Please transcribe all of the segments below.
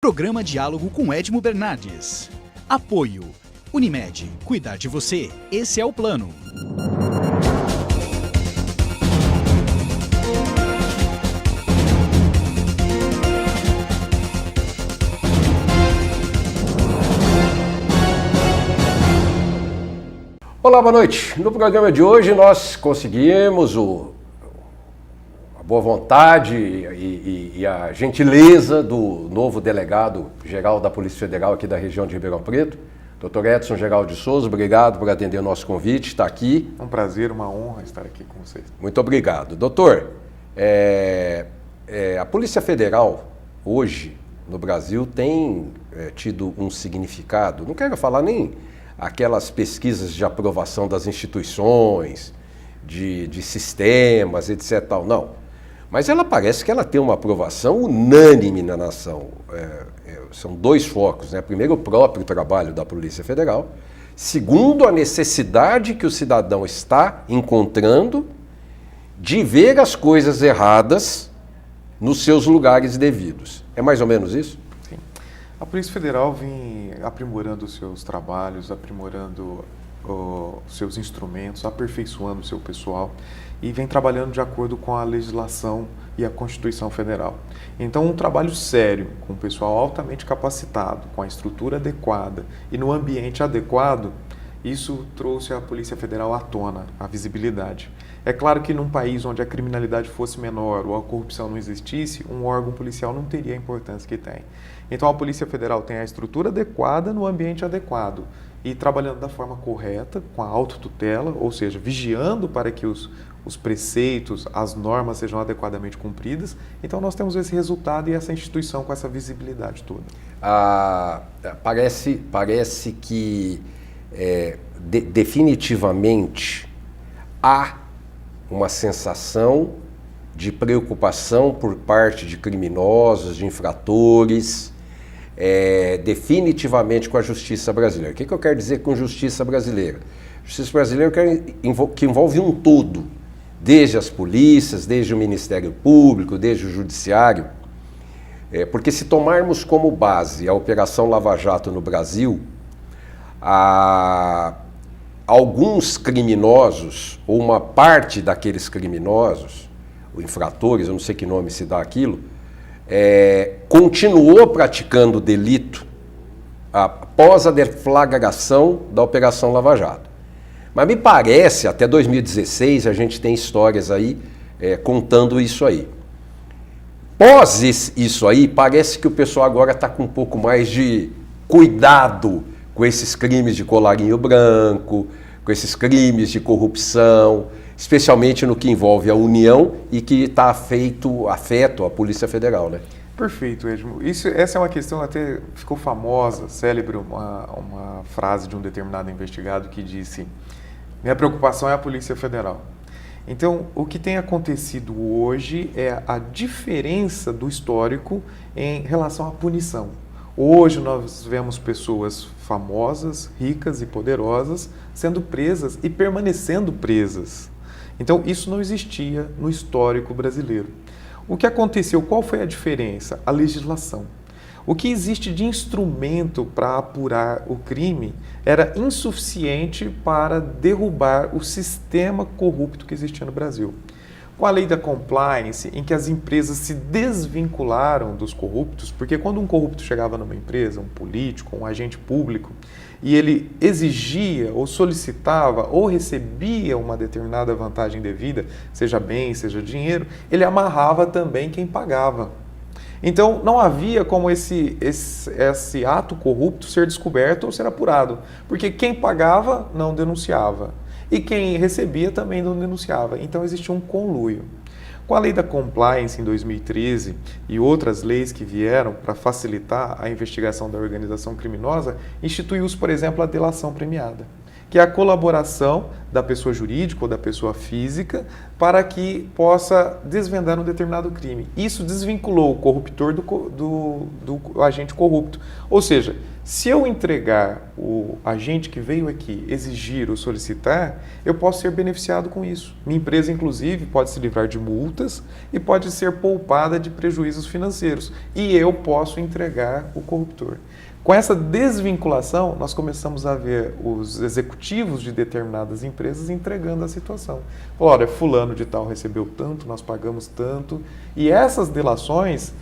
Programa Diálogo com Edmo Bernardes. Apoio. Unimed. Cuidar de você. Esse é o plano. Olá, boa noite. No programa de hoje nós conseguimos a boa vontade e a gentileza do novo delegado-geral da Polícia Federal aqui da região de Ribeirão Preto, Dr. Edson Geraldo de Souza. Obrigado por atender o nosso convite, está aqui. É um prazer, uma honra estar aqui com vocês. Muito obrigado. Doutor, a Polícia Federal hoje no Brasil tem tido um significado, não quero falar nem aquelas pesquisas de aprovação das instituições, de sistemas, etc. Tal, não. Mas ela parece que ela tem uma aprovação unânime na nação. São dois focos, né? Primeiro, o próprio trabalho da Polícia Federal. Segundo, a necessidade que o cidadão está encontrando de ver as coisas erradas nos seus lugares devidos. É mais ou menos isso? A Polícia Federal vem aprimorando os seus trabalhos, aprimorando os seus instrumentos, aperfeiçoando o seu pessoal e vem trabalhando de acordo com a legislação e a Constituição Federal. Então, um trabalho sério, com o pessoal altamente capacitado, com a estrutura adequada e no ambiente adequado, isso trouxe a Polícia Federal à tona, a visibilidade. É claro que num país onde a criminalidade fosse menor ou a corrupção não existisse, um órgão policial não teria a importância que tem. Então a Polícia Federal tem a estrutura adequada no ambiente adequado e trabalhando da forma correta, com a autotutela, ou seja, vigiando para que os preceitos, as normas sejam adequadamente cumpridas. Então nós temos esse resultado e essa instituição com essa visibilidade toda. Parece que definitivamente há uma sensação de preocupação por parte de criminosos, de infratores, definitivamente com a justiça brasileira. O que eu quero dizer com justiça brasileira? Justiça brasileira que envolve um todo, desde as polícias, desde o Ministério Público, desde o Judiciário. Porque se tomarmos como base a Operação Lava Jato no Brasil, alguns criminosos, ou uma parte daqueles criminosos, ou infratores, eu não sei que nome se dá aquilo, continuou praticando o delito após a deflagração da Operação Lava Jato. Mas me parece, até 2016, a gente tem histórias aí contando isso aí. Pós isso aí, parece que o pessoal agora está com um pouco mais de cuidado com esses crimes de colarinho branco, com esses crimes de corrupção, especialmente no que envolve a União e que afeta a Polícia Federal, né? Perfeito, Edmo. Essa é uma questão, até ficou famosa, célebre, uma frase de um determinado investigado que disse: minha preocupação é a Polícia Federal. Então, o que tem acontecido hoje é a diferença do histórico em relação à punição. Hoje nós vemos pessoas famosas, ricas e poderosas sendo presas e permanecendo presas. Então isso não existia no histórico brasileiro. O que aconteceu? Qual foi a diferença? A legislação. O que existe de instrumento para apurar o crime era insuficiente para derrubar o sistema corrupto que existia no Brasil. Com a lei da compliance, em que as empresas se desvincularam dos corruptos, porque quando um corrupto chegava numa empresa, um político, um agente público, e ele exigia ou solicitava ou recebia uma determinada vantagem devida, seja bem, seja dinheiro, ele amarrava também quem pagava. Então não havia como esse ato corrupto ser descoberto ou ser apurado, porque quem pagava não denunciava. E quem recebia também não denunciava. Então existia um conluio. Com a lei da compliance em 2013 e outras leis que vieram para facilitar a investigação da organização criminosa, instituiu-se, por exemplo, a delação premiada, que é a colaboração da pessoa jurídica ou da pessoa física para que possa desvendar um determinado crime. Isso desvinculou o corruptor do agente corrupto. Ou seja, Se eu entregar o agente que veio aqui exigir ou solicitar, eu posso ser beneficiado com isso. Minha empresa, inclusive, pode se livrar de multas e pode ser poupada de prejuízos financeiros. E eu posso entregar o corruptor. Com essa desvinculação, nós começamos a ver os executivos de determinadas empresas entregando a situação. Olha, fulano de tal recebeu tanto, nós pagamos tanto. E essas delações,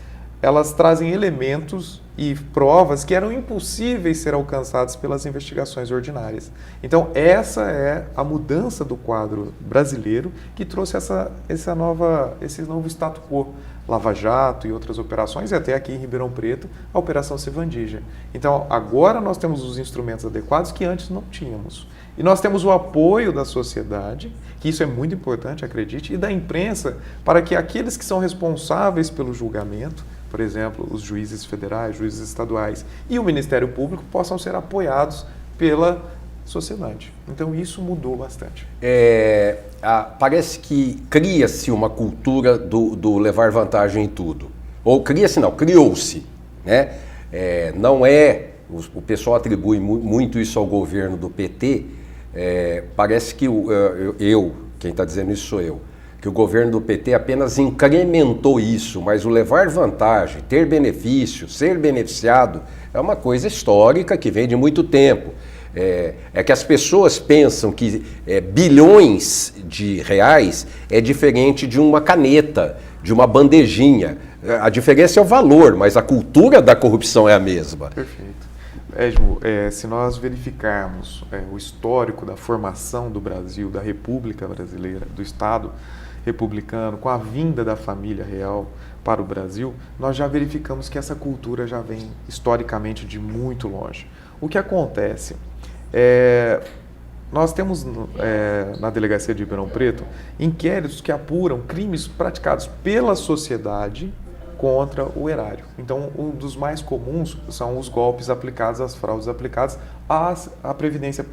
elas trazem elementos e provas que eram impossíveis ser alcançados pelas investigações ordinárias. Então, essa é a mudança do quadro brasileiro que trouxe esse novo status quo. Lava Jato e outras operações, e até aqui em Ribeirão Preto, a Operação Sevandija. Então, agora nós temos os instrumentos adequados que antes não tínhamos. E nós temos o apoio da sociedade, que isso é muito importante, acredite, e da imprensa, para que aqueles que são responsáveis pelo julgamento, por exemplo, os juízes federais, juízes estaduais e o Ministério Público possam ser apoiados pela sociedade. Então isso mudou bastante. Parece que cria-se uma cultura do levar vantagem em tudo. Ou cria-se não, criou-se. Né? O pessoal atribui muito isso ao governo do PT. Parece que quem está dizendo isso sou eu, que o governo do PT apenas incrementou isso, mas o levar vantagem, ter benefício, ser beneficiado, é uma coisa histórica que vem de muito tempo. É que as pessoas pensam que bilhões de reais é diferente de uma caneta, de uma bandejinha. A diferença é o valor, mas a cultura da corrupção é a mesma. Perfeito. Edmo, se nós verificarmos o histórico da formação do Brasil, da República Brasileira, do Estado republicano, com a vinda da família real para o Brasil, nós já verificamos que essa cultura já vem historicamente de muito longe. O que acontece? Nós temos na Delegacia de Ribeirão Preto inquéritos que apuram crimes praticados pela sociedade contra o erário. Então, um dos mais comuns são os golpes aplicados, as fraudes aplicadas à Previdência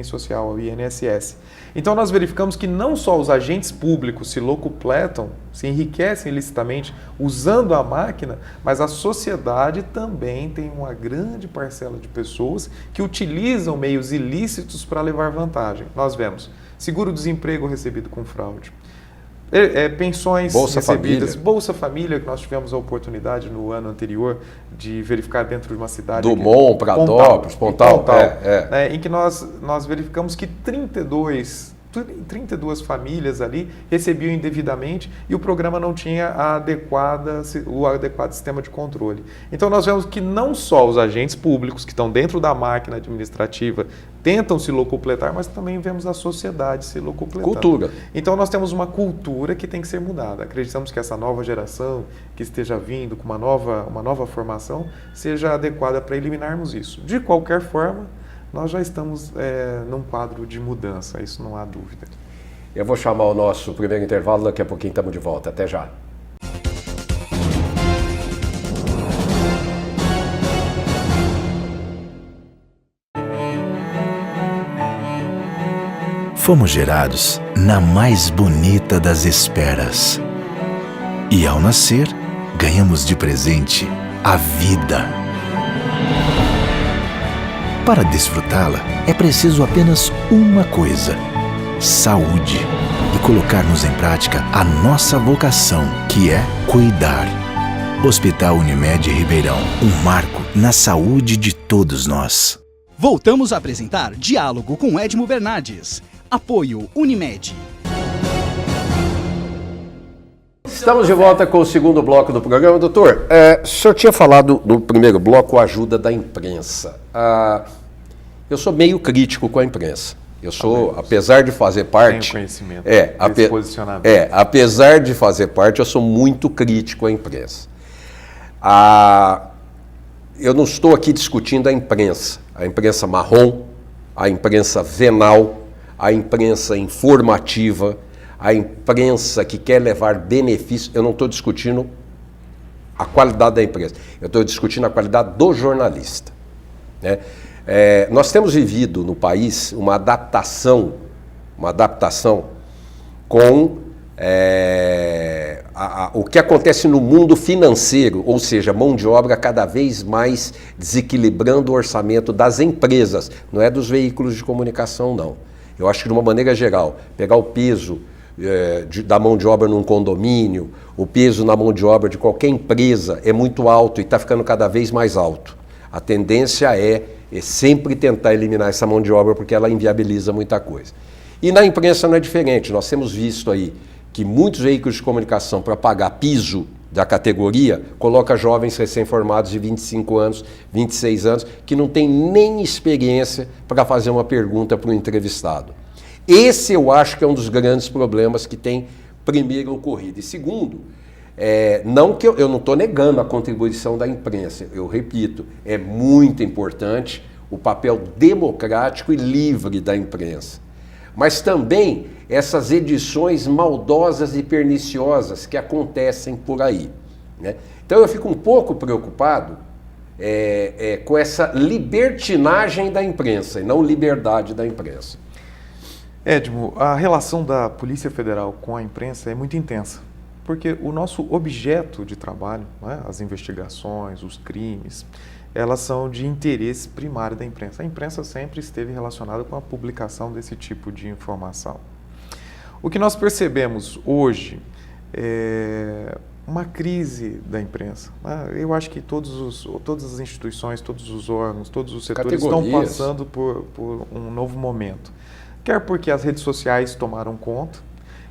Social, ao INSS. Então, nós verificamos que não só os agentes públicos se locupletam, se enriquecem ilicitamente usando a máquina, mas a sociedade também tem uma grande parcela de pessoas que utilizam meios ilícitos para levar vantagem. Nós vemos seguro-desemprego recebido com fraude, pensões Bolsa recebidas, Família. Bolsa Família, que nós tivemos a oportunidade no ano anterior de verificar dentro de uma cidade... Dumont, Pradópolis, Pontal. Em que nós verificamos que 32 famílias ali recebiam indevidamente e o programa não tinha o adequado sistema de controle. Então nós vemos que não só os agentes públicos que estão dentro da máquina administrativa tentam se locupletar, mas também vemos a sociedade se locupletando. Cultura. Então nós temos uma cultura que tem que ser mudada. Acreditamos que essa nova geração que esteja vindo com uma nova formação seja adequada para eliminarmos isso. De qualquer forma, nós já estamos num quadro de mudança, isso não há dúvida. Eu vou chamar o nosso primeiro intervalo, daqui a pouquinho estamos de volta. Até já. Fomos gerados na mais bonita das esperas. E ao nascer, ganhamos de presente a vida. Para desfrutá-la, é preciso apenas uma coisa: saúde. E colocarmos em prática a nossa vocação, que é cuidar. Hospital Unimed Ribeirão, um marco na saúde de todos nós. Voltamos a apresentar Diálogo com Edmo Bernardes. Apoio Unimed. Estamos de volta com o segundo bloco do programa. Doutor, o senhor tinha falado no primeiro bloco a ajuda da imprensa. Eu sou meio crítico com a imprensa. Eu sou, apesar de fazer parte... Tenho conhecimento desse posicionamento. Apesar de fazer parte, eu sou muito crítico à imprensa. Eu não estou aqui discutindo a imprensa marrom, a imprensa venal, a imprensa informativa, a imprensa que quer levar benefício. Eu não estou discutindo a qualidade da imprensa, eu estou discutindo a qualidade do jornalista. Né? Nós temos vivido no país uma adaptação com o que acontece no mundo financeiro, ou seja, mão de obra cada vez mais desequilibrando o orçamento das empresas, não é dos veículos de comunicação, não. Eu acho que, de uma maneira geral, pegar o peso da mão de obra num condomínio, o peso na mão de obra de qualquer empresa é muito alto e está ficando cada vez mais alto. A tendência é sempre tentar eliminar essa mão de obra porque ela inviabiliza muita coisa. E na imprensa não é diferente, nós temos visto aí que muitos veículos de comunicação, para pagar piso da categoria, coloca jovens recém-formados de 25 anos, 26 anos, que não tem nem experiência para fazer uma pergunta para o entrevistado. Esse eu acho que é um dos grandes problemas que tem, primeiro, ocorrido. E segundo, não que eu não estou negando a contribuição da imprensa, eu repito, é muito importante o papel democrático e livre da imprensa. Mas também essas edições maldosas e perniciosas que acontecem por aí, né? Então eu fico um pouco preocupado com essa libertinagem da imprensa e não liberdade da imprensa. Edmo, a relação da Polícia Federal com a imprensa é muito intensa, porque o nosso objeto de trabalho, né, as investigações, os crimes, elas são de interesse primário da imprensa. A imprensa sempre esteve relacionada com a publicação desse tipo de informação. O que nós percebemos hoje é uma crise da imprensa, né? Eu acho que todas as instituições, todos os órgãos, todos os setores estão passando por um novo momento. Quer porque as redes sociais tomaram conta,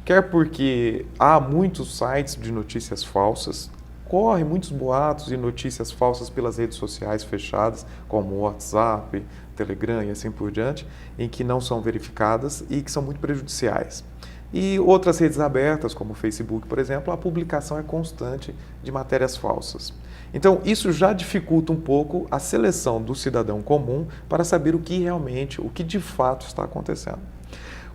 quer porque há muitos sites de notícias falsas, correm muitos boatos e notícias falsas pelas redes sociais fechadas, como o WhatsApp, Telegram e assim por diante, em que não são verificadas e que são muito prejudiciais. E outras redes abertas, como o Facebook, por exemplo, a publicação é constante de matérias falsas. Então, isso já dificulta um pouco a seleção do cidadão comum para saber o que de fato está acontecendo.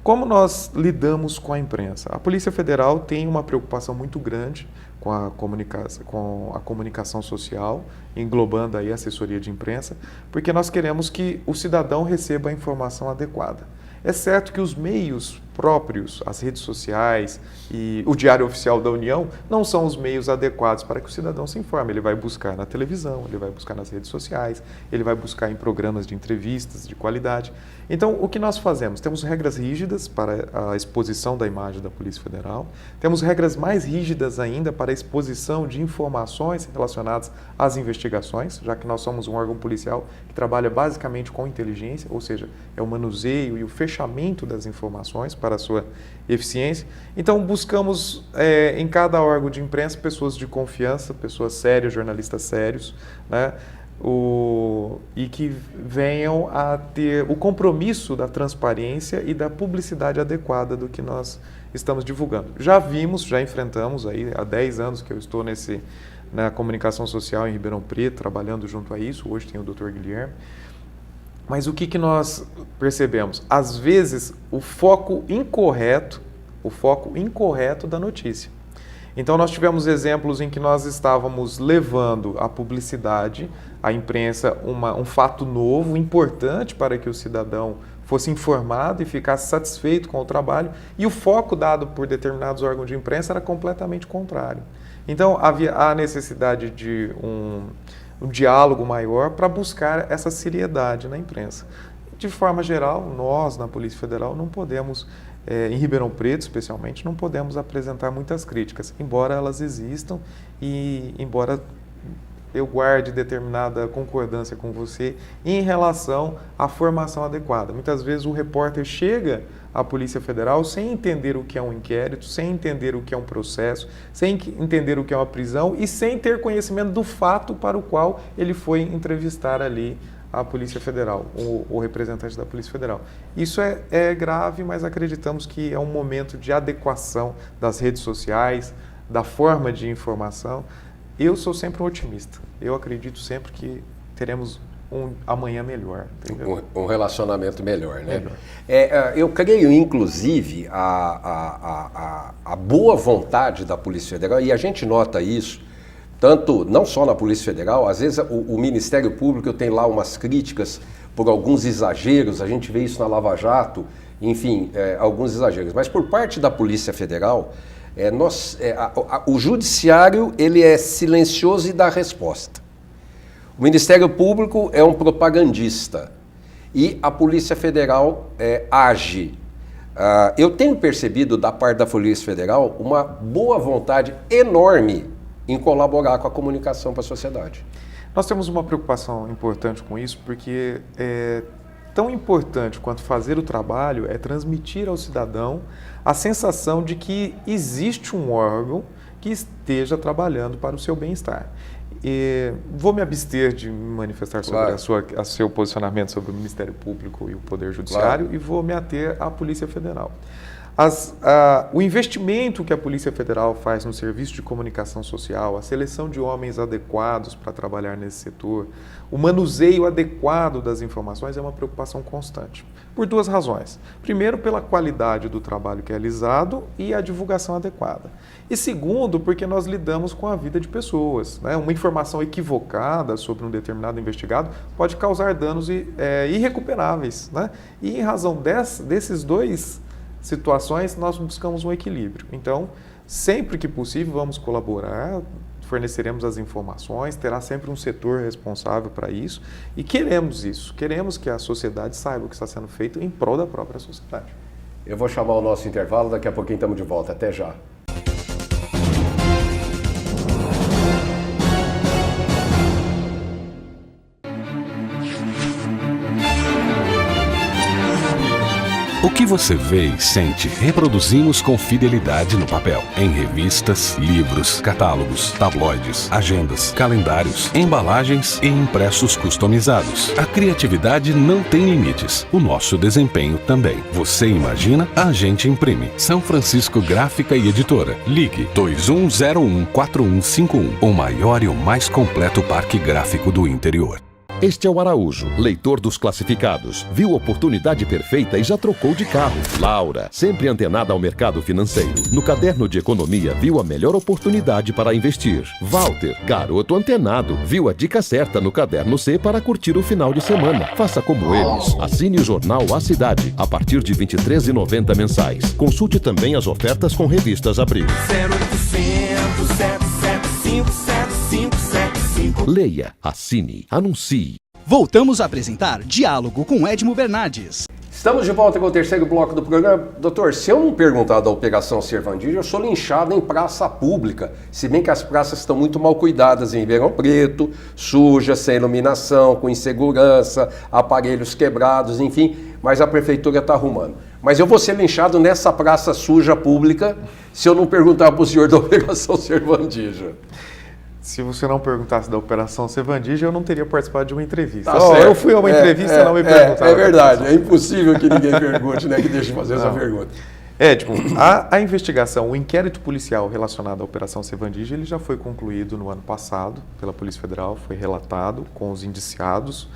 Como nós lidamos com a imprensa? A Polícia Federal tem uma preocupação muito grande com a comunicação social, englobando aí a assessoria de imprensa, porque nós queremos que o cidadão receba a informação adequada. É certo que os meios próprios, as redes sociais e o Diário Oficial da União não são os meios adequados para que o cidadão se informe. Ele vai buscar na televisão, ele vai buscar nas redes sociais, ele vai buscar em programas de entrevistas de qualidade. Então, o que nós fazemos? Temos regras rígidas para a exposição da imagem da Polícia Federal, temos regras mais rígidas ainda para a exposição de informações relacionadas às investigações, já que nós somos um órgão policial que trabalha basicamente com inteligência, ou seja, é o manuseio e o fechamento das informações para a sua eficiência. Então, buscamos em cada órgão de imprensa pessoas de confiança, pessoas sérias, jornalistas sérios, né? E que venham a ter o compromisso da transparência e da publicidade adequada do que nós estamos divulgando. Já enfrentamos aí há 10 anos que eu estou na comunicação social em Ribeirão Preto, trabalhando junto a isso. Hoje tem o Dr. Guilherme. Mas o que nós percebemos? Às vezes, o foco incorreto da notícia. Então, nós tivemos exemplos em que nós estávamos levando à publicidade, à imprensa, um fato novo, importante para que o cidadão fosse informado e ficasse satisfeito com o trabalho, e o foco dado por determinados órgãos de imprensa era completamente contrário. Então, havia a necessidade de um diálogo maior para buscar essa seriedade na imprensa. De forma geral, nós, na Polícia Federal, não podemos, em Ribeirão Preto especialmente, não podemos apresentar muitas críticas, embora elas existam e embora eu guarde determinada concordância com você em relação à formação adequada. Muitas vezes o repórter chega à Polícia Federal sem entender o que é um inquérito, sem entender o que é um processo, sem entender o que é uma prisão e sem ter conhecimento do fato para o qual ele foi entrevistar ali a Polícia Federal, o representante da Polícia Federal. Isso é grave, mas acreditamos que é um momento de adequação das redes sociais, da forma de informação. Eu sou sempre um otimista. Eu acredito sempre que teremos um amanhã melhor. Um relacionamento melhor, né? Eu creio, inclusive, a boa vontade da Polícia Federal, e a gente nota isso, tanto, não só na Polícia Federal, às vezes o Ministério Público tem lá umas críticas por alguns exageros, a gente vê isso na Lava Jato, enfim, alguns exageros. Mas por parte da Polícia Federal, O judiciário ele é silencioso e dá resposta. O Ministério Público é um propagandista e a Polícia Federal age. Eu tenho percebido da parte da Polícia Federal uma boa vontade enorme em colaborar com a comunicação para a sociedade. Nós temos uma preocupação importante com isso, porque tão importante quanto fazer o trabalho é transmitir ao cidadão a sensação de que existe um órgão que esteja trabalhando para o seu bem-estar. Vou me abster de me manifestar sobre o seu posicionamento sobre o Ministério Público e o Poder Judiciário, e vou me ater à Polícia Federal. O investimento que a Polícia Federal faz no serviço de comunicação social, a seleção de homens adequados para trabalhar nesse setor, o manuseio adequado das informações é uma preocupação constante, por duas razões. Primeiro, pela qualidade do trabalho que é realizado e a divulgação adequada. E segundo, porque nós lidamos com a vida de pessoas, né? Uma informação equivocada sobre um determinado investigado pode causar danos irrecuperáveis, né? E em razão desses dois situações, nós buscamos um equilíbrio. Então, sempre que possível, vamos colaborar, forneceremos as informações, terá sempre um setor responsável para isso e queremos isso. Queremos que a sociedade saiba o que está sendo feito em prol da própria sociedade. Eu vou chamar o nosso intervalo, daqui a pouquinho estamos de volta. Até já. O que você vê e sente, reproduzimos com fidelidade no papel. Em revistas, livros, catálogos, tabloides, agendas, calendários, embalagens e impressos customizados. A criatividade não tem limites. O nosso desempenho também. Você imagina? A gente imprime. São Francisco Gráfica e Editora. Ligue 2101-4151. O maior e o mais completo parque gráfico do interior. Este é o Araújo, leitor dos classificados. Viu a oportunidade perfeita e já trocou de carro. Laura, sempre antenada ao mercado financeiro. No caderno de economia, viu a melhor oportunidade para investir. Walter, garoto antenado, viu a dica certa no caderno C para curtir o final de semana. Faça como eles. Assine o jornal A Cidade, a partir de R$ 23,90 mensais. Consulte também as ofertas com revistas Abril. 0800 775 7575. Leia, assine, anuncie. Voltamos a apresentar Diálogo com Edmo Bernardes. Estamos de volta com o terceiro bloco do programa. Doutor, se eu não perguntar da Operação Servandilha, eu sou linchado em praça pública. Se bem que as praças estão muito mal cuidadas em Ribeirão Preto, sujas, sem iluminação, com insegurança, aparelhos quebrados, enfim, mas a prefeitura está arrumando. Mas eu vou ser linchado nessa praça suja pública se eu não perguntar para o senhor da Operação Servandilha. Se você não perguntasse da Operação Servandilha, eu não teria participado de uma entrevista. Tá eu fui a uma entrevista e não me perguntaram. É verdade, é impossível que ninguém pergunte, né? Que deixe de fazer essa pergunta. Edmo, a investigação, o inquérito policial relacionado à Operação Servandilha, ele já foi concluído no ano passado pela Polícia Federal, foi relatado com os indiciados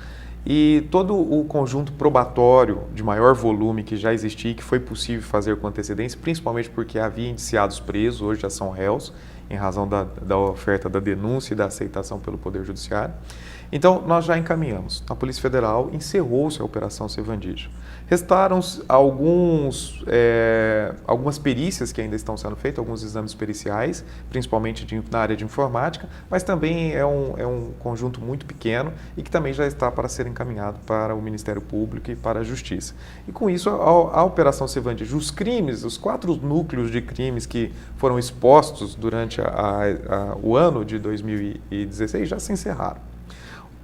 e todo o conjunto probatório de maior volume que já existia e que foi possível fazer com antecedência, principalmente porque havia indiciados presos, hoje já são réus, em razão da oferta da denúncia e da aceitação pelo Poder Judiciário. Então, nós já encaminhamos. A Polícia Federal encerrou-se a Operação Servandilha. Restaram algumas perícias que ainda estão sendo feitas, alguns exames periciais, principalmente na área de informática, mas também é um conjunto muito pequeno e que também já está para ser encaminhado para o Ministério Público e para a Justiça. E com isso, a Operação Servandilha, os crimes, os 4 núcleos de crimes que foram expostos durante o ano de 2016 já se encerraram.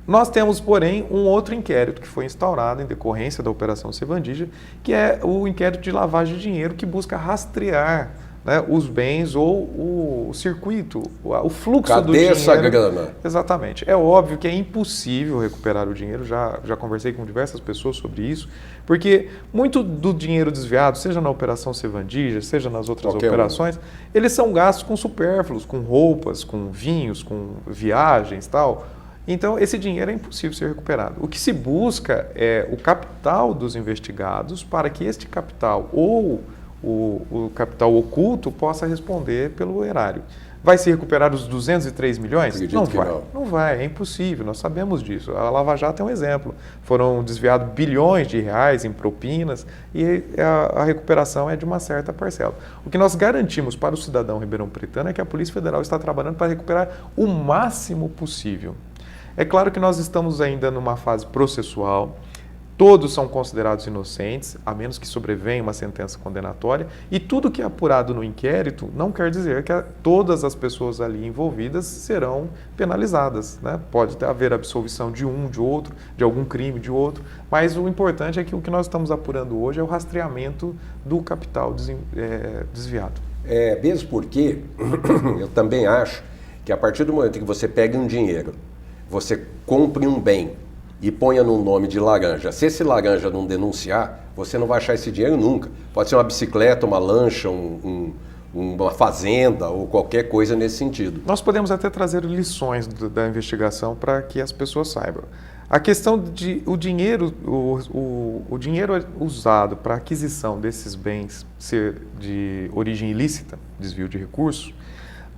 Nós temos, porém, um outro inquérito que foi instaurado em decorrência da Operação Servandilha, que é o inquérito de lavagem de dinheiro, que busca rastrear, né, os bens ou o circuito, o fluxo do dinheiro. Cadê essa grana? Exatamente. É óbvio que é impossível recuperar o dinheiro, já conversei com diversas pessoas sobre isso, porque muito do dinheiro desviado, seja na Operação Servandilha, seja nas outras operações, eles são gastos com supérfluos, com roupas, com vinhos, com viagens e tal. Então, esse dinheiro é impossível ser recuperado. O que se busca é o capital dos investigados para que este capital ou o capital oculto possa responder pelo erário. Vai se recuperar os 203 milhões? Acredito Não que vai. não. Não vai, é impossível, nós sabemos disso. A Lava Jato é um exemplo. Foram desviados bilhões de reais em propinas e a recuperação é de uma certa parcela. O que nós garantimos para o cidadão ribeirão-pretano é que a Polícia Federal está trabalhando para recuperar o máximo possível. É claro que nós estamos ainda numa fase processual. Todos são considerados inocentes, a menos que sobrevenha uma sentença condenatória, e tudo que é apurado no inquérito não quer dizer que todas as pessoas ali envolvidas serão penalizadas, né? Pode haver absolvição de um, de outro, de algum crime, de outro, mas o importante é que o que nós estamos apurando hoje é o rastreamento do capital desviado. Mesmo porque eu também acho que a partir do momento que você pega um dinheiro, você compre um bem, e ponha no nome de laranja. Se esse laranja não denunciar, você não vai achar esse dinheiro nunca. Pode ser uma bicicleta, uma lancha, uma fazenda ou qualquer coisa nesse sentido. Nós podemos até trazer lições da investigação para que as pessoas saibam. A questão de o dinheiro usado para aquisição desses bens ser de origem ilícita, desvio de recursos,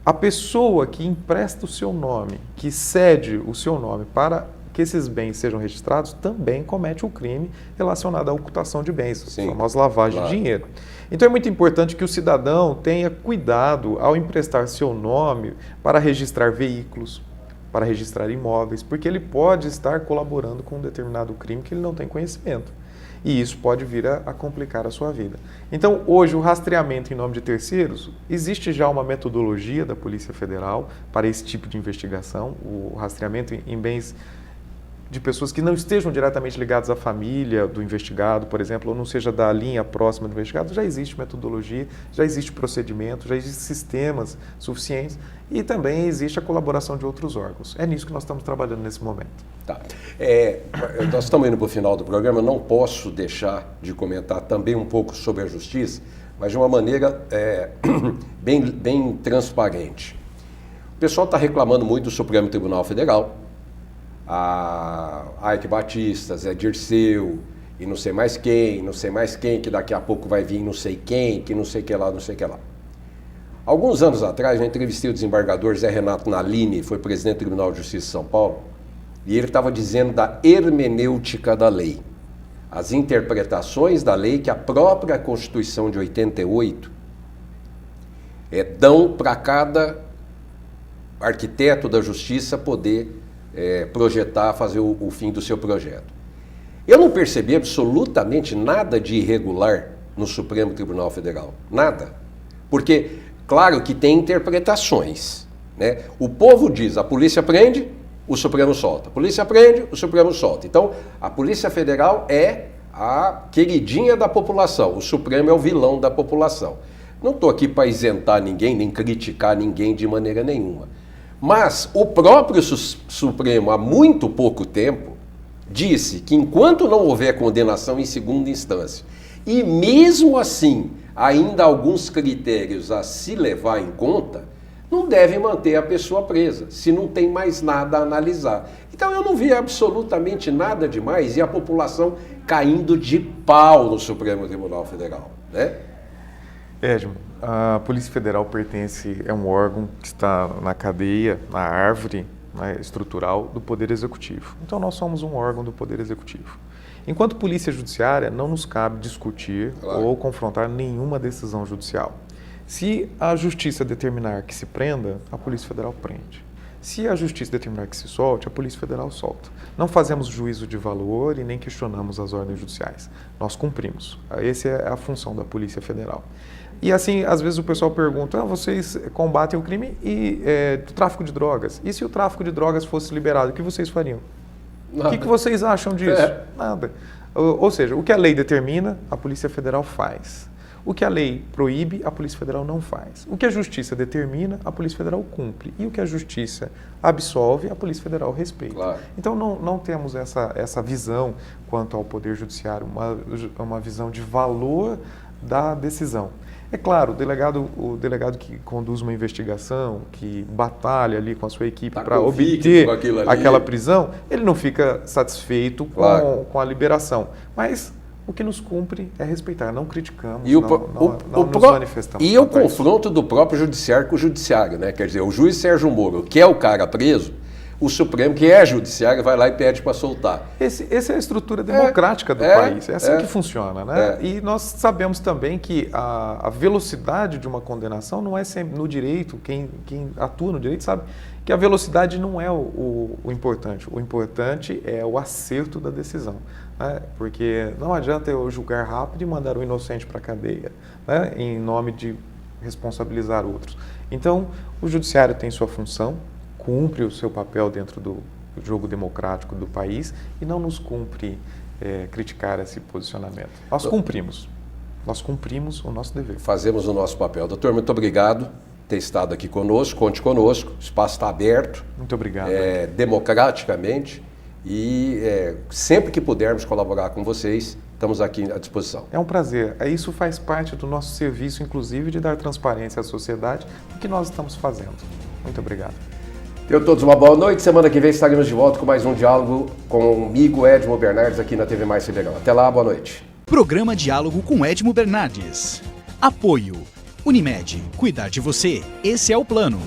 a pessoa que empresta o seu nome, que cede o seu nome para que esses bens sejam registrados, também comete um crime relacionado à ocultação de bens, a famosa lavagem de dinheiro. Então é muito importante que o cidadão tenha cuidado ao emprestar seu nome para registrar veículos, para registrar imóveis, porque ele pode estar colaborando com um determinado crime que ele não tem conhecimento. E isso pode vir a complicar a sua vida. Então, hoje, o rastreamento em nome de terceiros, existe já uma metodologia da Polícia Federal para esse tipo de investigação, o rastreamento em bens de pessoas que não estejam diretamente ligadas à família do investigado, por exemplo, ou não seja da linha próxima do investigado, já existe metodologia, já existe procedimento, já existem sistemas suficientes e também existe a colaboração de outros órgãos. É nisso que nós estamos trabalhando nesse momento. Tá. Nós estamos indo para o final do programa, eu não posso deixar de comentar também um pouco sobre a justiça, mas de uma maneira bem transparente. O pessoal está reclamando muito do Supremo Tribunal Federal, a Ike Batista, Zé Dirceu, e não sei mais quem, que daqui a pouco vai vir não sei quem, que não sei que lá, não sei que lá. Alguns anos atrás, eu entrevistei o desembargador Zé Renato Nalini, foi presidente do Tribunal de Justiça de São Paulo, e ele estava dizendo da hermenêutica da lei. As interpretações da lei que a própria Constituição de 88 dão para cada arquiteto da justiça poder projetar, fazer o fim do seu projeto. Eu não percebi absolutamente nada de irregular no Supremo Tribunal Federal. Nada. Porque, claro que tem interpretações, né? O povo diz, a polícia prende, o Supremo solta. A polícia prende, o Supremo solta. Então, a Polícia Federal é a queridinha da população. O Supremo é o vilão da população. Não estou aqui para isentar ninguém, nem criticar ninguém de maneira nenhuma. Mas o próprio Supremo, há muito pouco tempo, disse que enquanto não houver condenação em segunda instância, e mesmo assim ainda há alguns critérios a se levar em conta, não deve manter a pessoa presa, se não tem mais nada a analisar. Então eu não vi absolutamente nada demais e a população caindo de pau no Supremo Tribunal Federal, né? Edmo, a Polícia Federal é um órgão que está na cadeia, na árvore, né, estrutural do Poder Executivo. Então nós somos um órgão do Poder Executivo. Enquanto Polícia Judiciária, não nos cabe discutir ou confrontar nenhuma decisão judicial. Se a Justiça determinar que se prenda, a Polícia Federal prende. Se a Justiça determinar que se solte, a Polícia Federal solta. Não fazemos juízo de valor e nem questionamos as ordens judiciais. Nós cumprimos. Essa é a função da Polícia Federal. E assim, às vezes o pessoal pergunta, vocês combatem o crime do tráfico de drogas. E se o tráfico de drogas fosse liberado, o que vocês fariam? Nada. O que vocês acham disso? Nada. Ou seja, o que a lei determina, a Polícia Federal faz. O que a lei proíbe, a Polícia Federal não faz. O que a Justiça determina, a Polícia Federal cumpre. E o que a Justiça absolve, a Polícia Federal respeita. Claro. Então não temos essa visão quanto ao Poder Judiciário, uma visão de valor da decisão. É claro, o delegado que conduz uma investigação, que batalha ali com a sua equipe para obter aquela prisão, ele não fica satisfeito com a liberação. Mas O que nos cumpre é respeitar, não criticamos, E não nos manifestamos. E o confronto do próprio judiciário com o judiciário, né? Quer dizer, o juiz Sérgio Moro quer o cara preso, o Supremo, que é judiciário, vai lá e pede para soltar. Essa é a estrutura democrática do país, é assim que funciona, né? E nós sabemos também que a velocidade de uma condenação não é sempre no direito, quem atua no direito sabe que a velocidade não é o importante. O importante é o acerto da decisão, né? Porque não adianta eu julgar rápido e mandar o inocente para a cadeia, né? Em nome de responsabilizar outros. Então, o judiciário tem sua função, cumpre o seu papel dentro do jogo democrático do país e não nos cumpre criticar esse posicionamento. Nós cumprimos o nosso dever. Fazemos o nosso papel. Doutor, muito obrigado por ter estado aqui conosco, conte conosco, o espaço está aberto. Muito obrigado. Democraticamente e sempre que pudermos colaborar com vocês, estamos aqui à disposição. É um prazer. Isso faz parte do nosso serviço, inclusive, de dar transparência à sociedade, o que nós estamos fazendo. Muito obrigado. Tenham todos uma boa noite. Semana que vem estaremos de volta com mais um diálogo comigo, Edmo Bernardes, aqui na TV Mais Ribeirão. Até lá, boa noite. Programa Diálogo com Edmo Bernardes. Apoio. Unimed. Cuidar de você. Esse é o plano.